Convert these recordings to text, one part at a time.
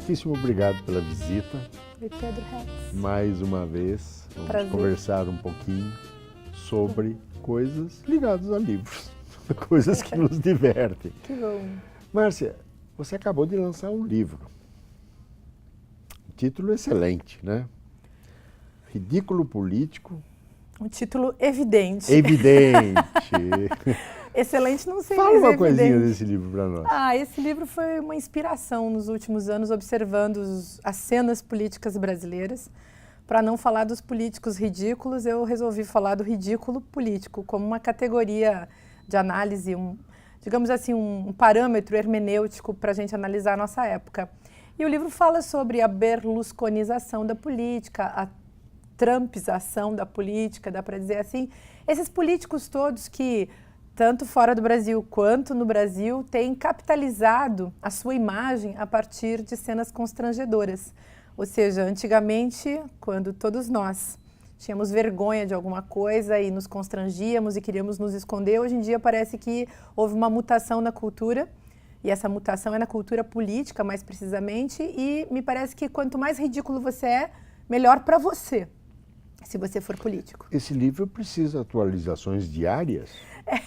muitíssimo obrigado pela visita. Oi, Pedro Hertz. Mais uma vez, vamos Prazer. conversar um pouquinho sobre coisas ligadas a livros, coisas que nos divertem. Que bom. Márcia, você acabou de lançar um livro. Título excelente, né? Ridículo Político. Um título evidente. Evidente. Excelente, não sei Fala dizer uma coisinha evidente. desse livro para nós. Esse livro foi uma inspiração nos últimos anos, observando as cenas políticas brasileiras. Para não falar dos políticos ridículos, eu resolvi falar do ridículo político como uma categoria de análise, digamos assim, um parâmetro hermenêutico para a gente analisar a nossa época. E o livro fala sobre a berlusconização da política, a trumpização da política, dá para dizer assim. Esses políticos todos que, tanto fora do Brasil quanto no Brasil, têm capitalizado a sua imagem a partir de cenas constrangedoras. Ou seja, antigamente, quando todos nós tínhamos vergonha de alguma coisa e nos constrangíamos e queríamos nos esconder, hoje em dia parece que houve uma mutação na cultura, e essa mutação é na cultura política, mais precisamente, e me parece que quanto mais ridículo você é, melhor para você, se você for político. Esse livro precisa de atualizações diárias?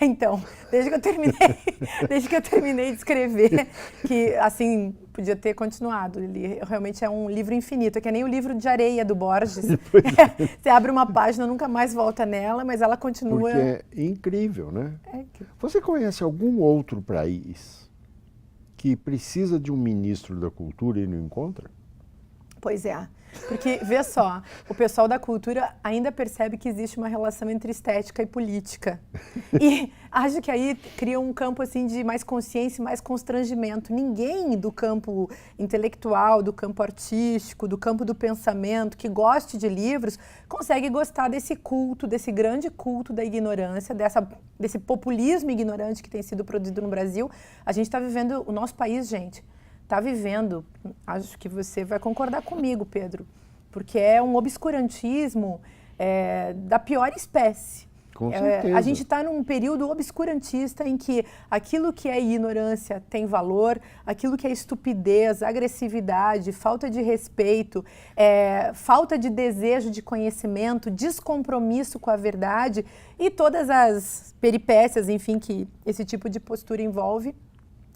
Então, desde que eu terminei de escrever, que assim, podia ter continuado. Ele realmente é um livro infinito, é que nem o livro de areia do Borges. Você abre uma página, nunca mais volta nela, mas ela continua. Porque é incrível, né? Você conhece algum outro país que precisa de um ministro da cultura e não encontra? Pois é, porque, vê só, o pessoal da cultura ainda percebe que existe uma relação entre estética e política. E acho que aí cria um campo assim de mais consciência e mais constrangimento. Ninguém do campo intelectual, do campo artístico, do campo do pensamento, que goste de livros, consegue gostar desse culto, desse grande culto da ignorância, desse populismo ignorante que tem sido produzido no Brasil. A gente está vivendo, o nosso país, gente, está vivendo, acho que você vai concordar comigo, Pedro, porque é um obscurantismo da pior espécie. Com certeza. A gente está num período obscurantista em que aquilo que é ignorância tem valor, aquilo que é estupidez, agressividade, falta de respeito, falta de desejo de conhecimento, descompromisso com a verdade e todas as peripécias, enfim, que esse tipo de postura envolve.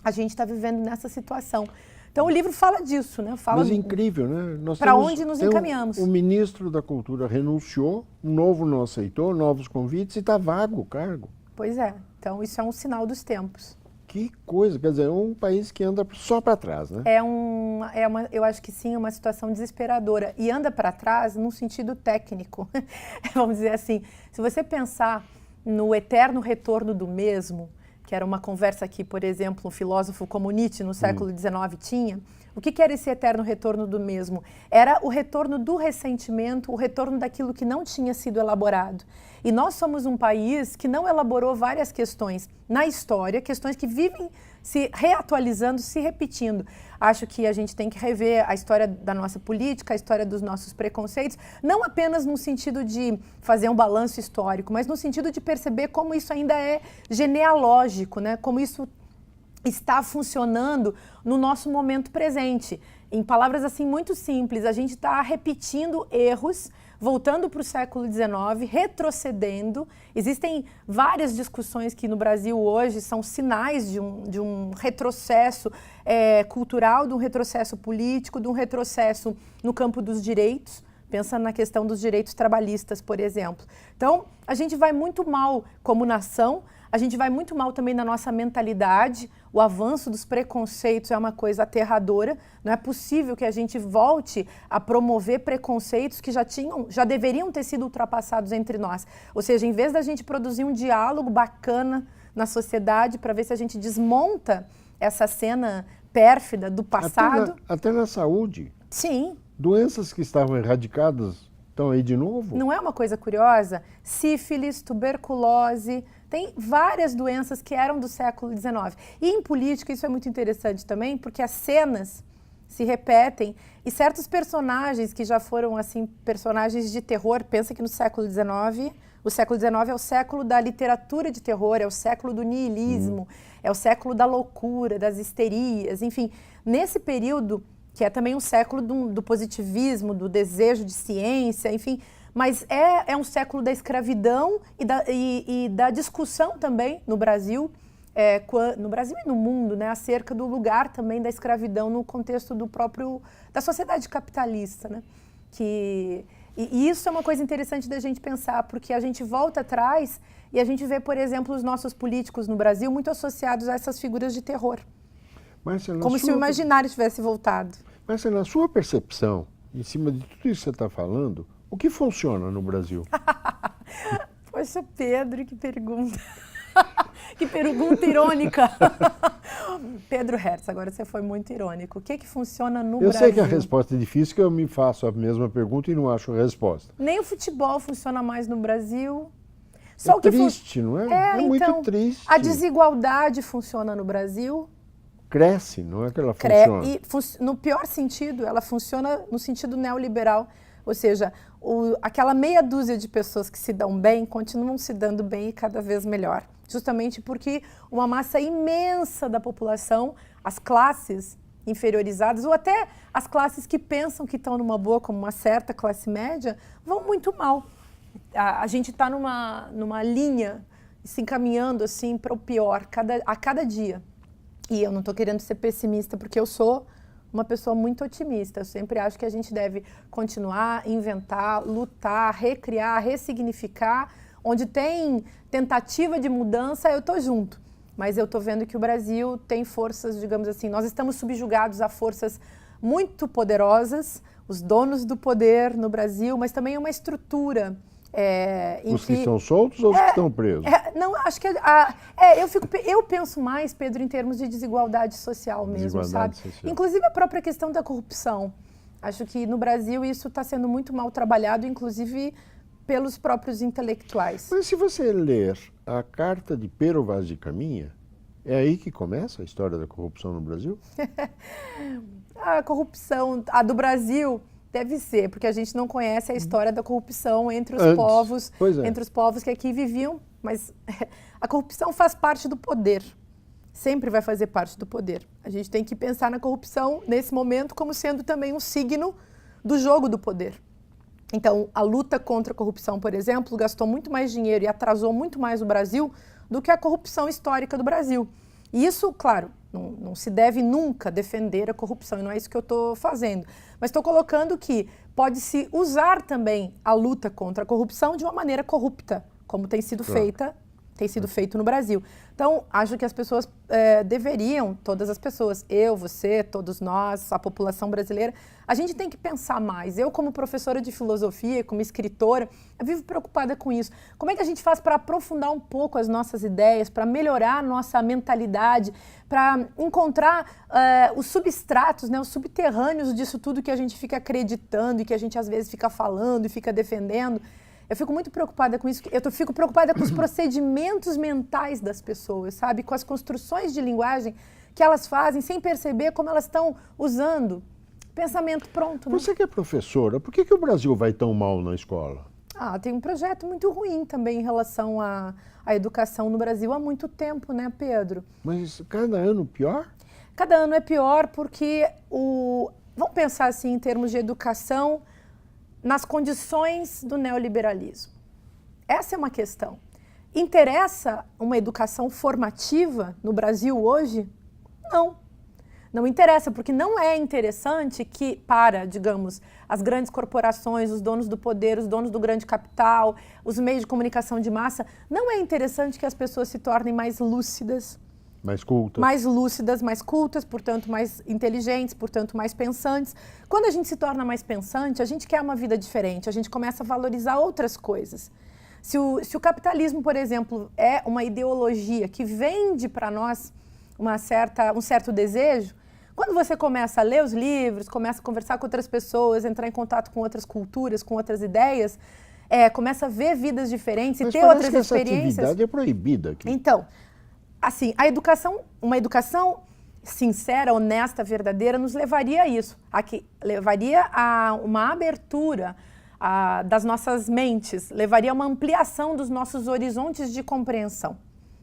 A gente está vivendo nessa situação. Então, o livro fala disso, né? Mas é incrível, né? Para onde nos encaminhamos. O ministro da Cultura renunciou, um novo não aceitou, novos convites e está vago o cargo. Pois é. Então, isso é um sinal dos tempos. Que coisa, quer dizer, é um país que anda só para trás, né? Eu acho que sim, é uma situação desesperadora. E anda para trás num sentido técnico. Vamos dizer assim, se você pensar no eterno retorno do mesmo, que era uma conversa que, por exemplo, um filósofo como Nietzsche no século XIX tinha. O que era esse eterno retorno do mesmo? Era o retorno do ressentimento, o retorno daquilo que não tinha sido elaborado. E nós somos um país que não elaborou várias questões na história, questões que vivem se reatualizando, se repetindo. Acho que a gente tem que rever a história da nossa política, a história dos nossos preconceitos, não apenas no sentido de fazer um balanço histórico, mas no sentido de perceber como isso ainda é genealógico, né? Como isso está funcionando no nosso momento presente. Em palavras assim muito simples, a gente está repetindo erros, voltando para o século XIX, retrocedendo. Existem várias discussões que no Brasil hoje são sinais de um retrocesso cultural, de um retrocesso político, de um retrocesso no campo dos direitos. Pensa na questão dos direitos trabalhistas, por exemplo. Então, a gente vai muito mal como nação, a gente vai muito mal também na nossa mentalidade. O avanço dos preconceitos é uma coisa aterradora. Não é possível que a gente volte a promover preconceitos que já deveriam ter sido ultrapassados entre nós. Ou seja, em vez da gente produzir um diálogo bacana na sociedade para ver se a gente desmonta essa cena pérfida do passado. Até na saúde. Sim. Doenças que estavam erradicadas estão aí de novo. Não é uma coisa curiosa? Sífilis, tuberculose, tem várias doenças que eram do século XIX. E em política isso é muito interessante também, porque as cenas se repetem e certos personagens que já foram assim personagens de terror, pensa que no século XIX, o século XIX é o século da literatura de terror, é o século do niilismo, é o século da loucura, das histerias, enfim. Nesse período que é também um século do positivismo, do desejo de ciência, enfim, mas é um século da escravidão e da discussão também no Brasil, no Brasil e no mundo, né, acerca do lugar também da escravidão no contexto da sociedade capitalista, né, e isso é uma coisa interessante da gente pensar, porque a gente volta atrás e a gente vê, por exemplo, os nossos políticos no Brasil muito associados a essas figuras de terror. Márcia, como se o imaginário tivesse voltado. Mas na sua percepção, em cima de tudo isso que você está falando, o que funciona no Brasil? Poxa, Pedro, que pergunta. Que pergunta irônica. Pedro Hertz, agora você foi muito irônico. O que funciona no Brasil? Eu sei que a resposta é difícil, que eu me faço a mesma pergunta e não acho a resposta. Nem o futebol funciona mais no Brasil. Só triste, não é? É muito então, triste. A desigualdade funciona no Brasil. Cresce, não é que ela funciona. E no pior sentido, ela funciona no sentido neoliberal. Ou seja, aquela meia dúzia de pessoas que se dão bem, continuam se dando bem e cada vez melhor. Justamente porque uma massa imensa da população, as classes inferiorizadas, ou até as classes que pensam que estão numa boa, como uma certa classe média, vão muito mal. A gente está numa linha se encaminhando assim, para o pior a cada dia. E eu não estou querendo ser pessimista, porque eu sou uma pessoa muito otimista. Eu sempre acho que a gente deve continuar, inventar, lutar, recriar, ressignificar. Onde tem tentativa de mudança, eu estou junto. Mas eu estou vendo que o Brasil tem forças, digamos assim, nós estamos subjugados a forças muito poderosas, os donos do poder no Brasil, mas também uma estrutura. Os que estão soltos ou os que estão presos? Não, acho que eu penso mais, Pedro, em termos de desigualdade social mesmo, sabe? Social. Inclusive a própria questão da corrupção. Acho que no Brasil isso está sendo muito mal trabalhado, inclusive pelos próprios intelectuais. Mas se você ler a carta de Pero Vaz de Caminha, é aí que começa a história da corrupção no Brasil? A corrupção, a do Brasil... Deve ser, porque a gente não conhece a história da corrupção entre os povos que aqui viviam, mas a corrupção faz parte do poder, sempre vai fazer parte do poder. A gente tem que pensar na corrupção, nesse momento, como sendo também um signo do jogo do poder. Então, a luta contra a corrupção, por exemplo, gastou muito mais dinheiro e atrasou muito mais o Brasil do que a corrupção histórica do Brasil. E isso, claro, não se deve nunca defender a corrupção, e não é isso que eu estou fazendo. Mas estou colocando que pode-se usar também a luta contra a corrupção de uma maneira corrupta, como tem sido feito no Brasil. Então, acho que as pessoas deveriam, todas as pessoas, eu, você, todos nós, a população brasileira, a gente tem que pensar mais. Eu, como professora de filosofia, como escritora, eu vivo preocupada com isso. Como é que a gente faz para aprofundar um pouco as nossas ideias, para melhorar a nossa mentalidade, para encontrar os substratos, né, os subterrâneos disso tudo que a gente fica acreditando e que a gente às vezes fica falando e fica defendendo? Eu fico muito preocupada com isso, eu fico preocupada com os procedimentos mentais das pessoas, sabe? Com as construções de linguagem que elas fazem sem perceber como elas estão usando. Pensamento pronto, né? Você que é professora, por que o Brasil vai tão mal na escola? Tem um projeto muito ruim também em relação à educação no Brasil há muito tempo, né, Pedro? Mas cada ano pior? Cada ano é pior porque vamos pensar assim em termos de educação nas condições do neoliberalismo. Essa é uma questão. Interessa uma educação formativa no Brasil hoje? Não. Não interessa, porque não é interessante que digamos, as grandes corporações, os donos do poder, os donos do grande capital, os meios de comunicação de massa, não é interessante que as pessoas se tornem mais lúcidas, mais cultas. Mais lúcidas, mais cultas, portanto mais inteligentes, portanto mais pensantes. Quando a gente se torna mais pensante, a gente quer uma vida diferente, a gente começa a valorizar outras coisas. Se o capitalismo, por exemplo, é uma ideologia que vende para nós um certo desejo, quando você começa a ler os livros, começa a conversar com outras pessoas, entrar em contato com outras culturas, com outras ideias, começa a ver vidas diferentes e ter outras experiências. Mas essa atividade é proibida aqui. Então, assim, uma educação sincera, honesta, verdadeira, nos levaria a isso. Levaria a uma abertura das nossas mentes, levaria a uma ampliação dos nossos horizontes de compreensão.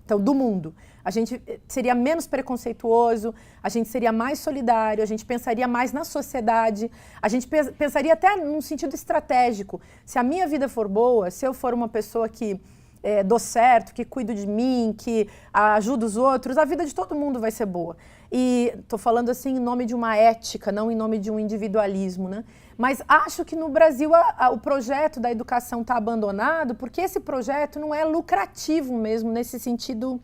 então do mundo. A gente seria menos preconceituoso, a gente seria mais solidário, a gente pensaria mais na sociedade, a gente pensaria até num sentido estratégico. Se a minha vida for boa, se eu for uma pessoa que dou certo, que cuido de mim, que ajuda os outros, a vida de todo mundo vai ser boa. E estou falando assim em nome de uma ética, não em nome de um individualismo, né? Mas acho que no Brasil o projeto da educação está abandonado porque esse projeto não é lucrativo mesmo, nesse sentido,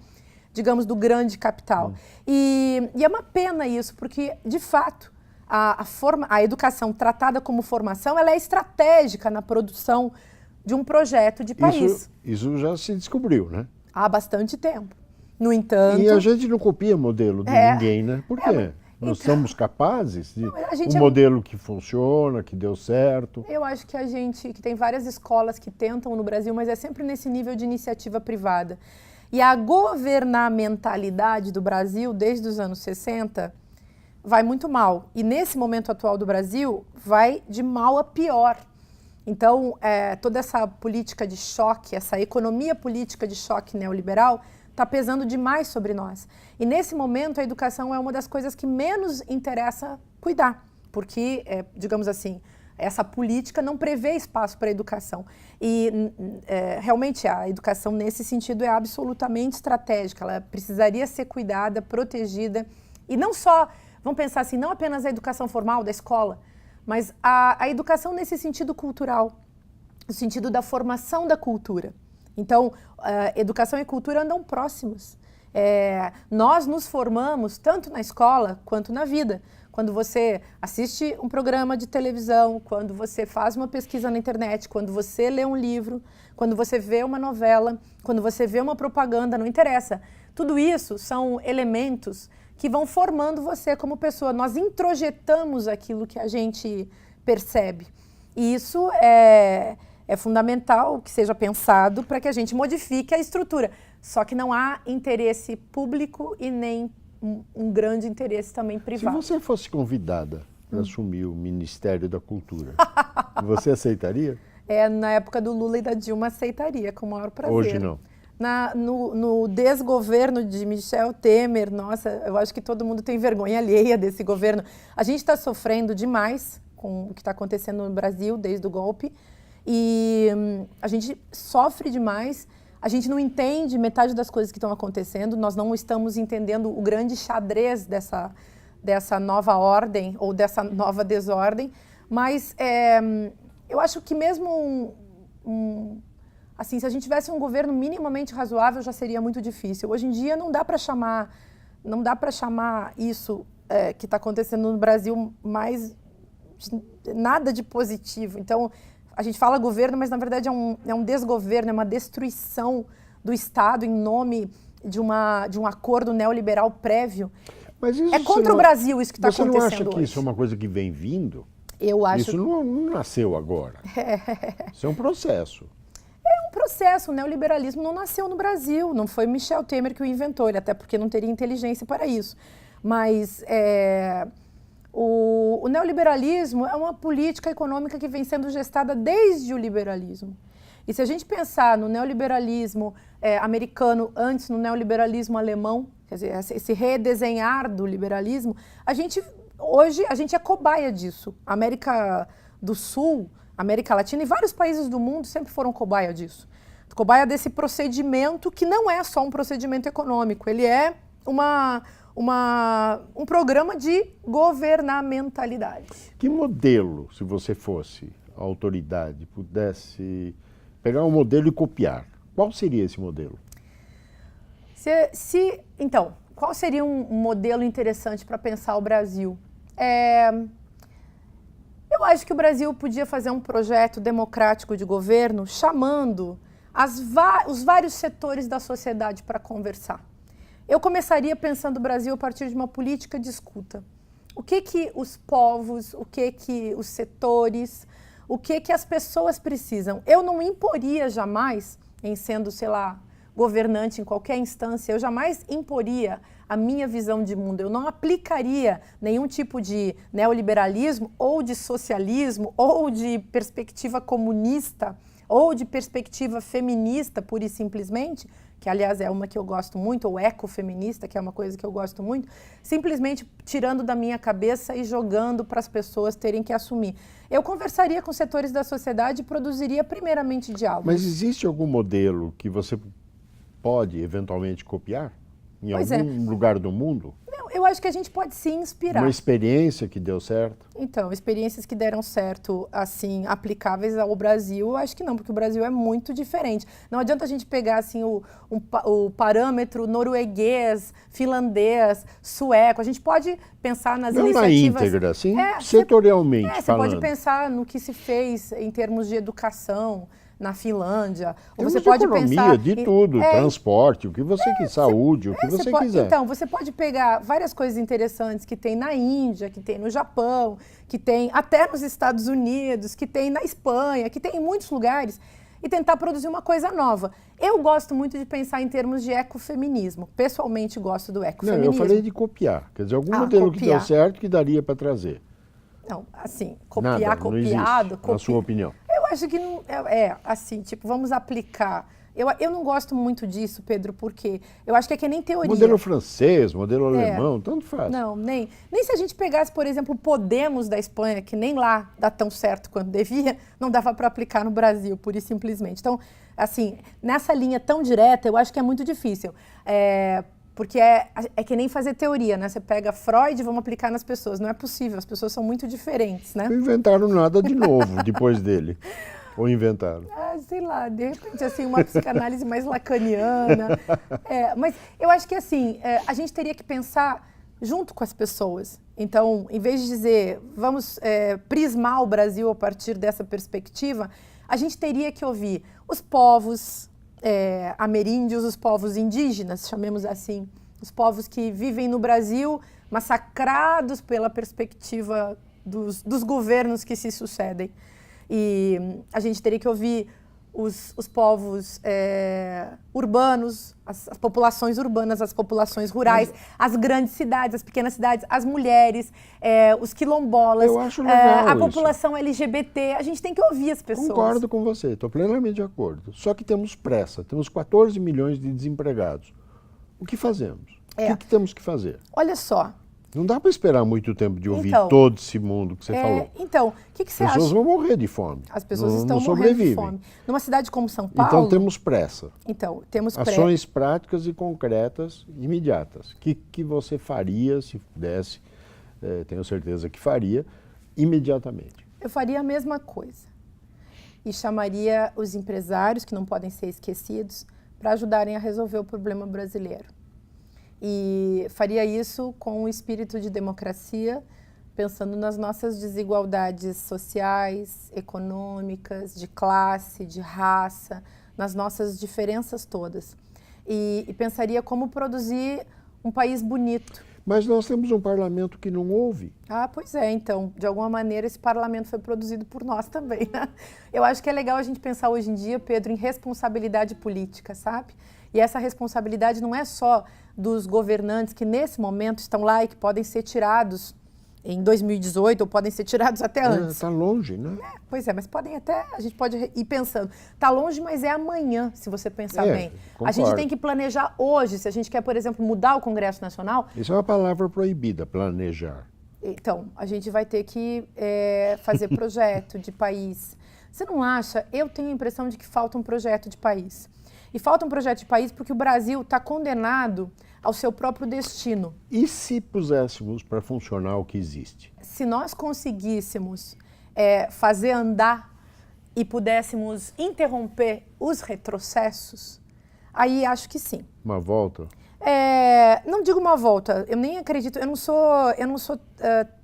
digamos, do grande capital. E é uma pena isso, porque, de fato, a educação tratada como formação, ela é estratégica na produção de um projeto de país. Isso já se descobriu, né? Há bastante tempo. No entanto... E a gente não copia modelo de ninguém, né? Por quê? Nós somos capazes de um modelo que funciona, que deu certo. Eu acho que que tem várias escolas que tentam no Brasil, mas é sempre nesse nível de iniciativa privada. E a governamentalidade do Brasil, desde os anos 60, vai muito mal. E nesse momento atual do Brasil, vai de mal a pior. Então, toda essa política de choque, essa economia política de choque neoliberal, está pesando demais sobre nós. E nesse momento, a educação é uma das coisas que menos interessa cuidar, porque, digamos assim, essa política não prevê espaço para a educação. E realmente a educação, nesse sentido, é absolutamente estratégica. Ela precisaria ser cuidada, protegida. E não só, vamos pensar assim, não apenas a educação formal da escola, mas a educação nesse sentido cultural, no sentido da formação da cultura. Então, educação e cultura andam próximos. Nós nos formamos tanto na escola quanto na vida. Quando você assiste um programa de televisão, quando você faz uma pesquisa na internet, quando você lê um livro, quando você vê uma novela, quando você vê uma propaganda, não interessa. Tudo isso são elementos que vão formando você como pessoa. Nós introjetamos aquilo que a gente percebe. E isso é fundamental que seja pensado para que a gente modifique a estrutura. Só que não há interesse público e nem um grande interesse também privado. Se você fosse convidada para assumir o Ministério da Cultura, você aceitaria? Na época do Lula e da Dilma, aceitaria, com o maior prazer. Hoje não? No desgoverno de Michel Temer, nossa, eu acho que todo mundo tem vergonha alheia desse governo. A gente está sofrendo demais com o que está acontecendo no Brasil desde o golpe e a gente sofre demais, a gente não entende metade das coisas que estão acontecendo, nós não estamos entendendo o grande xadrez dessa nova ordem ou dessa nova desordem, mas eu acho que mesmo assim, se a gente tivesse um governo minimamente razoável, já seria muito difícil. Hoje em dia não dá para chamar isso que está acontecendo no Brasil mais nada de positivo. Então, a gente fala governo, mas na verdade é um desgoverno, é uma destruição do Estado em nome de um acordo neoliberal prévio. Mas isso contra o Brasil isso que está acontecendo hoje. Você não acha que isso é uma coisa que vem vindo? Eu acho. Isso não nasceu agora. Isso é um processo. É um processo. O neoliberalismo não nasceu no Brasil. Não foi Michel Temer que o inventou, ele até porque não teria inteligência para isso. Mas o neoliberalismo é uma política econômica que vem sendo gestada desde o liberalismo. E se a gente pensar no neoliberalismo americano antes no neoliberalismo alemão, quer dizer, esse redesenhar do liberalismo, hoje a gente é cobaia disso. A América do Sul, América Latina e vários países do mundo sempre foram cobaia disso. Cobaia desse procedimento que não é só um procedimento econômico, ele é um programa de governamentalidade. Que modelo, se você fosse a autoridade, pudesse pegar um modelo e copiar, qual seria esse modelo? Então, qual seria um modelo interessante para pensar o Brasil? Eu acho que o Brasil podia fazer um projeto democrático de governo chamando os vários setores da sociedade para conversar. Eu começaria pensando o Brasil a partir de uma política de escuta. O que os povos, o que os setores, o que as pessoas precisam. Eu não imporia jamais, em sendo, sei lá, governante em qualquer instância, eu jamais imporia a minha visão de mundo. Eu não aplicaria nenhum tipo de neoliberalismo ou de socialismo ou de perspectiva comunista ou de perspectiva feminista, pura e simplesmente, que aliás é uma que eu gosto muito, ou ecofeminista, que é uma coisa que eu gosto muito, simplesmente tirando da minha cabeça e jogando para as pessoas terem que assumir. Eu conversaria com setores da sociedade e produziria primeiramente diálogo. Mas existe algum modelo que você pode eventualmente copiar? Em algum lugar do mundo? Não, eu acho que a gente pode se inspirar. Uma experiência que deu certo? Então, experiências que deram certo, assim, aplicáveis ao Brasil, eu acho que não, porque o Brasil é muito diferente. Não adianta a gente pegar, assim, o parâmetro norueguês, finlandês, sueco. A gente pode pensar nas iniciativas... Na íntegra, assim, setorialmente falando. Você pode pensar no que se fez em termos de educação na Finlândia. Ou você pode economia, pensar de tudo, transporte, o que você quiser, saúde, o que você quiser. Então, você pode pegar várias coisas interessantes que tem na Índia, que tem no Japão, que tem até nos Estados Unidos, que tem na Espanha, que tem em muitos lugares, e tentar produzir uma coisa nova. Eu gosto muito de pensar em termos de ecofeminismo. Pessoalmente gosto do ecofeminismo. Não, eu falei de copiar. Quer dizer, algum modelo que deu certo que daria para trazer. Não, assim, copiado... Na sua opinião. Eu acho que não assim, tipo, vamos aplicar. Eu não gosto muito disso, Pedro, porque eu acho que é que nem teoria. Modelo francês, modelo alemão, tanto faz. Não, nem se a gente pegasse, por exemplo, o Podemos da Espanha, que nem lá dá tão certo quanto devia, não dava para aplicar no Brasil, pura e simplesmente. Então, assim, nessa linha tão direta, eu acho que é muito difícil. Porque é que nem fazer teoria, né? Você pega Freud e vamos aplicar nas pessoas. Não é possível, as pessoas são muito diferentes, né? Não inventaram nada de novo depois dele. Ou inventaram? Sei lá, de repente, assim, uma psicanálise mais lacaniana. Mas eu acho que, assim, a gente teria que pensar junto com as pessoas. Então, em vez de dizer, vamos prismar o Brasil a partir dessa perspectiva, a gente teria que ouvir os povos ameríndios, os povos indígenas, chamemos assim, os povos que vivem no Brasil massacrados pela perspectiva dos governos que se sucedem. E a gente teria que ouvir os povos urbanos, as populações urbanas, as populações rurais, as grandes cidades, as pequenas cidades, as mulheres, os quilombolas, eu acho legal a população LGBT. A gente tem que ouvir as pessoas. Concordo com você, estou plenamente de acordo. Só que temos pressa, temos 14 milhões de desempregados. O que fazemos? O que temos que fazer? Olha só. Não dá para esperar muito tempo de ouvir todo esse mundo que você falou. Então, o que você acha? As pessoas vão morrer de fome. As pessoas estão morrendo de fome. Numa cidade como São Paulo... Então temos pressa. Ações práticas e concretas, imediatas. O que você faria, se pudesse, tenho certeza que faria, imediatamente? Eu faria a mesma coisa. E chamaria os empresários, que não podem ser esquecidos, para ajudarem a resolver o problema brasileiro. E faria isso com o espírito de democracia, pensando nas nossas desigualdades sociais, econômicas, de classe, de raça, nas nossas diferenças todas. E pensaria como produzir um país bonito. Mas nós temos um parlamento que não ouve. Pois é, então, de alguma maneira esse parlamento foi produzido por nós também, né? Eu acho que é legal a gente pensar hoje em dia, Pedro, em responsabilidade política, sabe? E essa responsabilidade não é só dos governantes que nesse momento estão lá e que podem ser tirados em 2018 ou podem ser tirados até antes. Está longe, né? Pois é, mas podem até, a gente pode ir pensando. Está longe, mas é amanhã, se você pensar bem. Concordo. A gente tem que planejar hoje, se a gente quer, por exemplo, mudar o Congresso Nacional. Isso é uma palavra proibida, planejar. Então, a gente vai ter que fazer projeto de país. Você não acha? Eu tenho a impressão de que falta um projeto de país. E falta um projeto de país porque o Brasil está condenado ao seu próprio destino. E se puséssemos para funcionar o que existe? Se nós conseguíssemos fazer andar e pudéssemos interromper os retrocessos, aí acho que sim. Uma volta? Não digo uma volta, eu nem acredito, eu não sou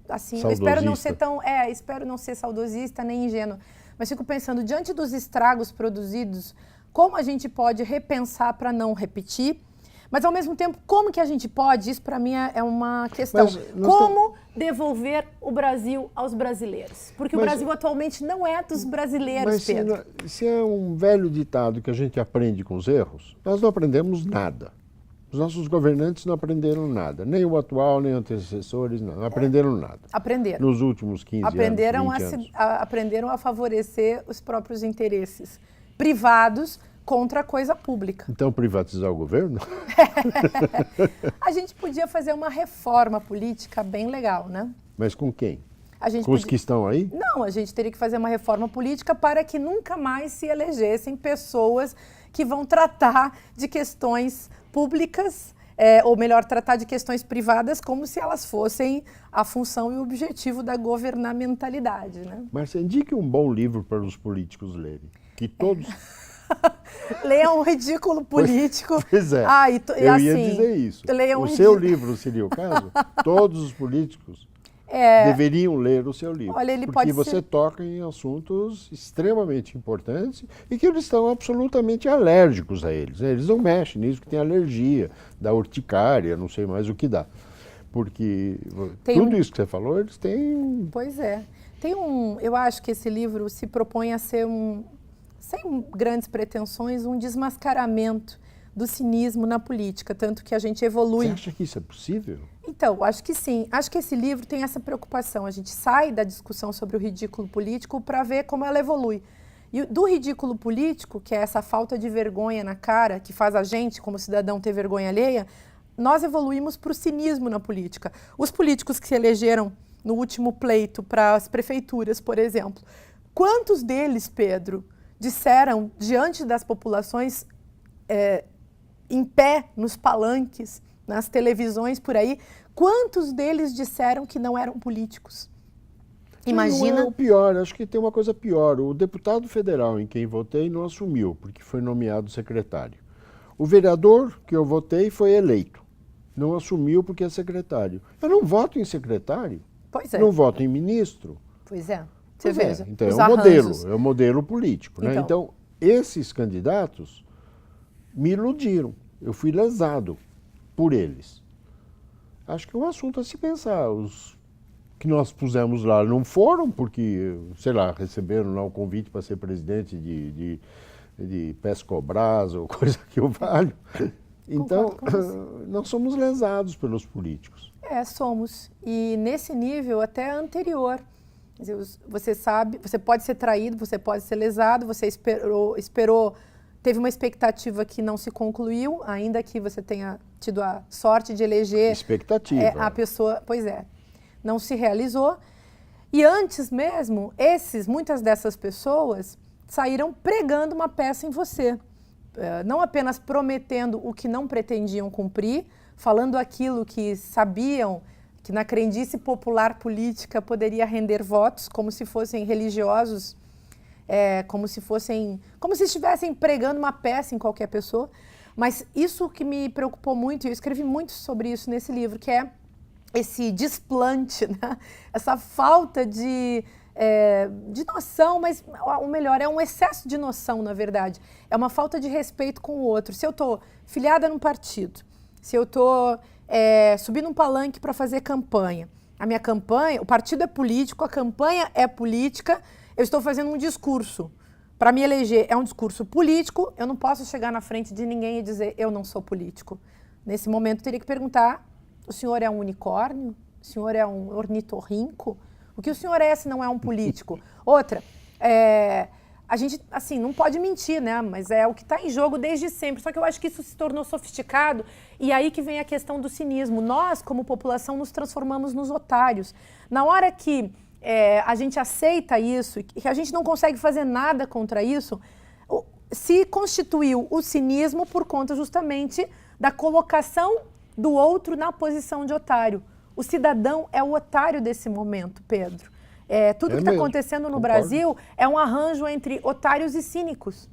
assim, eu espero não ser tão, espero não ser saudosista nem ingênuo, mas fico pensando, diante dos estragos produzidos, como a gente pode repensar para não repetir, mas ao mesmo tempo, como que a gente pode, isso para mim é uma questão, como devolver o Brasil aos brasileiros? Porque o Brasil atualmente não é dos brasileiros, Pedro. Se é um velho ditado que a gente aprende com os erros, nós não aprendemos nada. Os nossos governantes não aprenderam nada, nem o atual, nem os antecessores, não aprenderam nada. Aprenderam. Nos últimos 15 anos, 20 anos. Aprenderam a favorecer os próprios interesses privados contra a coisa pública. Então, privatizar o governo? A gente podia fazer uma reforma política bem legal, né? Mas com quem? Com os que estão aí? Não, a gente teria que fazer uma reforma política para que nunca mais se elegessem pessoas que vão tratar de questões públicas, ou melhor, tratar de questões privadas como se elas fossem a função e o objetivo da governamentalidade, né? Mas indique um bom livro para os políticos lerem, que todos... Leiam um ridículo político. Pois é, eu ia dizer isso. O seu livro seria o caso? Todos os políticos deveriam ler o seu livro. Olha, porque você toca em assuntos extremamente importantes e que eles estão absolutamente alérgicos a eles. Eles não mexem nisso, que tem alergia, da urticária, não sei mais o que dá. Porque tudo isso que você falou, eles têm... Pois é. Eu acho que esse livro se propõe a ser sem grandes pretensões, um desmascaramento do cinismo na política, tanto que a gente evolui. Você acha que isso é possível? Então, acho que sim. Acho que esse livro tem essa preocupação. A gente sai da discussão sobre o ridículo político para ver como ela evolui. E do ridículo político, que é essa falta de vergonha na cara, que faz a gente, como cidadão, ter vergonha alheia, nós evoluímos para o cinismo na política. Os políticos que se elegeram no último pleito para as prefeituras, por exemplo, quantos deles, Pedro, disseram diante das populações, em pé, nos palanques, nas televisões por aí, quantos deles disseram que não eram políticos? Imagina... Não é o pior, acho que tem uma coisa pior. O deputado federal em quem votei não assumiu, porque foi nomeado secretário. O vereador que eu votei foi eleito. Não assumiu porque é secretário. Eu não voto em secretário. Pois é. Não voto em ministro. Pois é. Você veja, então é um modelo político. Né? Então, esses candidatos me iludiram. Eu fui lesado por eles. Acho que é um assunto a se pensar. Os que nós pusemos lá não foram porque, sei lá, receberam lá o convite para ser presidente de Pescobras ou coisa que eu valho. Então, nós somos lesados pelos políticos. Somos. E nesse nível até anterior. Você sabe, você pode ser traído, você pode ser lesado, você esperou, teve uma expectativa que não se concluiu, ainda que você tenha tido a sorte de eleger a pessoa, não se realizou. E antes mesmo, muitas dessas pessoas saíram pregando uma peça em você, não apenas prometendo o que não pretendiam cumprir, falando aquilo que sabiam que na crendice popular política poderia render votos, como se fossem religiosos, como se estivessem pregando uma peça em qualquer pessoa. Mas isso que me preocupou muito, e eu escrevi muito sobre isso nesse livro, que é esse desplante, né? Essa falta de noção, mas o melhor, é um excesso de noção, na verdade. É uma falta de respeito com o outro. Se eu estou filiada num partido, se eu estou subindo um palanque para fazer campanha, a minha campanha, o partido é político, a campanha é política, eu estou fazendo um discurso. Para me eleger é um discurso político, eu não posso chegar na frente de ninguém e dizer eu não sou político. Nesse momento eu teria que perguntar, o senhor é um unicórnio? O senhor é um ornitorrinco? O que o senhor é se não é um político? Outra, a gente, assim, não pode mentir, né? Mas é o que está em jogo desde sempre. Só que eu acho que isso se tornou sofisticado e aí que vem a questão do cinismo. Nós, como população, nos transformamos nos otários. Na hora que a gente aceita isso e que a gente não consegue fazer nada contra isso, se constituiu o cinismo por conta justamente da colocação do outro na posição de otário. O cidadão é o otário desse momento, Pedro. Tudo que está acontecendo no Brasil é um arranjo entre otários e cínicos.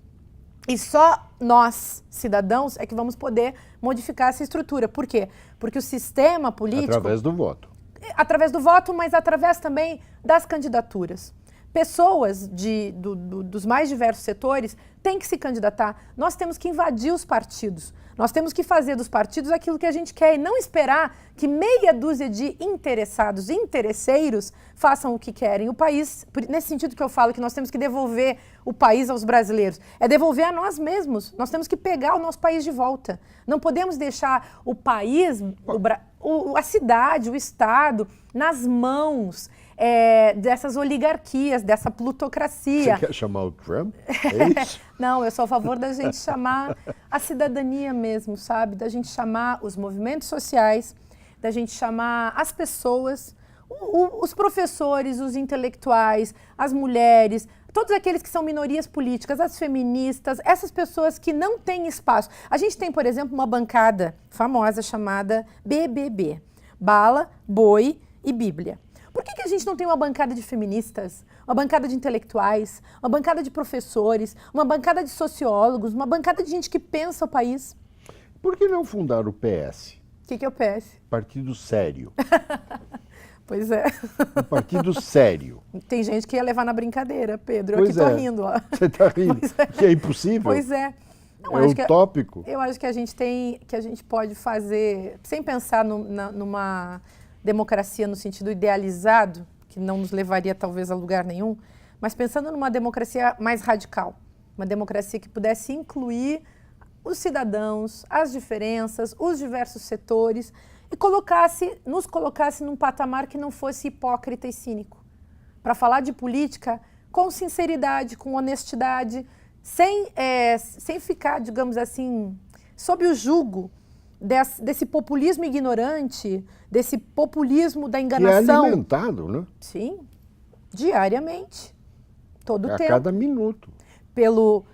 E só nós, cidadãos, é que vamos poder modificar essa estrutura. Por quê? Porque o sistema político... Através do voto. Através do voto, mas através também das candidaturas. Pessoas dos mais diversos setores têm que se candidatar. Nós temos que invadir os partidos. Nós temos que fazer dos partidos aquilo que a gente quer e não esperar que meia dúzia de interessados, interesseiros, façam o que querem. O país, nesse sentido que eu falo que nós temos que devolver o país aos brasileiros, é devolver a nós mesmos. Nós temos que pegar o nosso país de volta. Não podemos deixar o país, a cidade, o estado, nas mãos dessas oligarquias, dessa plutocracia. Você quer chamar o Trump? É isso? Não, eu sou a favor da gente chamar a cidadania mesmo, sabe? Da gente chamar os movimentos sociais, da gente chamar as pessoas, os professores, os intelectuais, as mulheres, todos aqueles que são minorias políticas, as feministas, essas pessoas que não têm espaço. A gente tem, por exemplo, uma bancada famosa chamada BBB, Bala, Boi e Bíblia. Por que a gente não tem uma bancada de feministas, uma bancada de intelectuais, uma bancada de professores, uma bancada de sociólogos, uma bancada de gente que pensa o país? Por que não fundar o PS? O que é o PS? Partido sério. Pois é. Um partido sério. Tem gente que ia levar na brincadeira, Pedro. Eu Pois aqui tô é. rindo, ó. Você está rindo? Pois é. Que é impossível? Pois é. Não, É acho que utópico? eu acho que a gente pode fazer, sem pensar numa democracia no sentido idealizado, que não nos levaria talvez a lugar nenhum, mas pensando numa democracia mais radical, uma democracia que pudesse incluir os cidadãos, as diferenças, os diversos setores e nos colocasse num patamar que não fosse hipócrita e cínico, para falar de política com sinceridade, com honestidade, sem ficar, digamos assim, sob o jugo desse populismo ignorante, desse populismo da E é enganação. alimentado, né? Sim, diariamente, todo o A tempo, cada minuto. pelo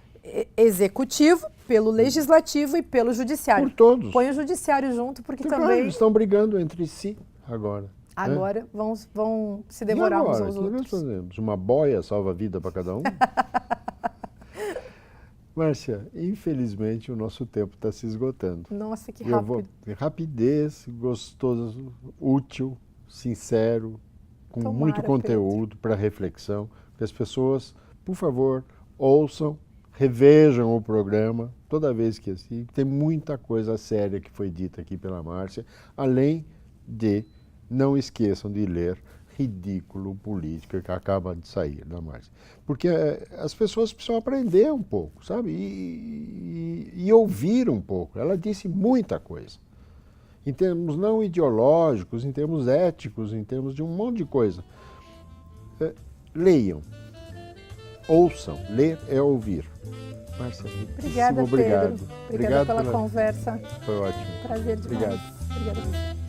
executivo, pelo legislativo e pelo judiciário. Por todos. Põe o judiciário junto, porque Então, claro, também eles estão brigando entre si agora. agora vão se E devorar uns agora? aos O que nós outros. fazemos? Uma boia salva a vida para cada um? Márcia, infelizmente o nosso tempo está se esgotando. Nossa, que Eu vou rápido. rapidez, gostoso, útil, sincero, com Tomara, muito conteúdo para reflexão. Que as pessoas, por favor, ouçam, revejam o programa toda vez que assim. Tem muita coisa séria que foi dita aqui pela Márcia, além de não esqueçam de ler Ridículo Política, que acaba de sair da Márcia. Porque as pessoas precisam aprender um pouco, sabe? E ouvir um pouco. Ela disse muita coisa. Em termos não ideológicos, em termos éticos, em termos de um monte de coisa. Leiam. Ouçam. Ler é ouvir. Márcia, Obrigada, obrigado. Pedro. Obrigada pela conversa. Foi ótimo. Prazer demais. Obrigado. Obrigada a você.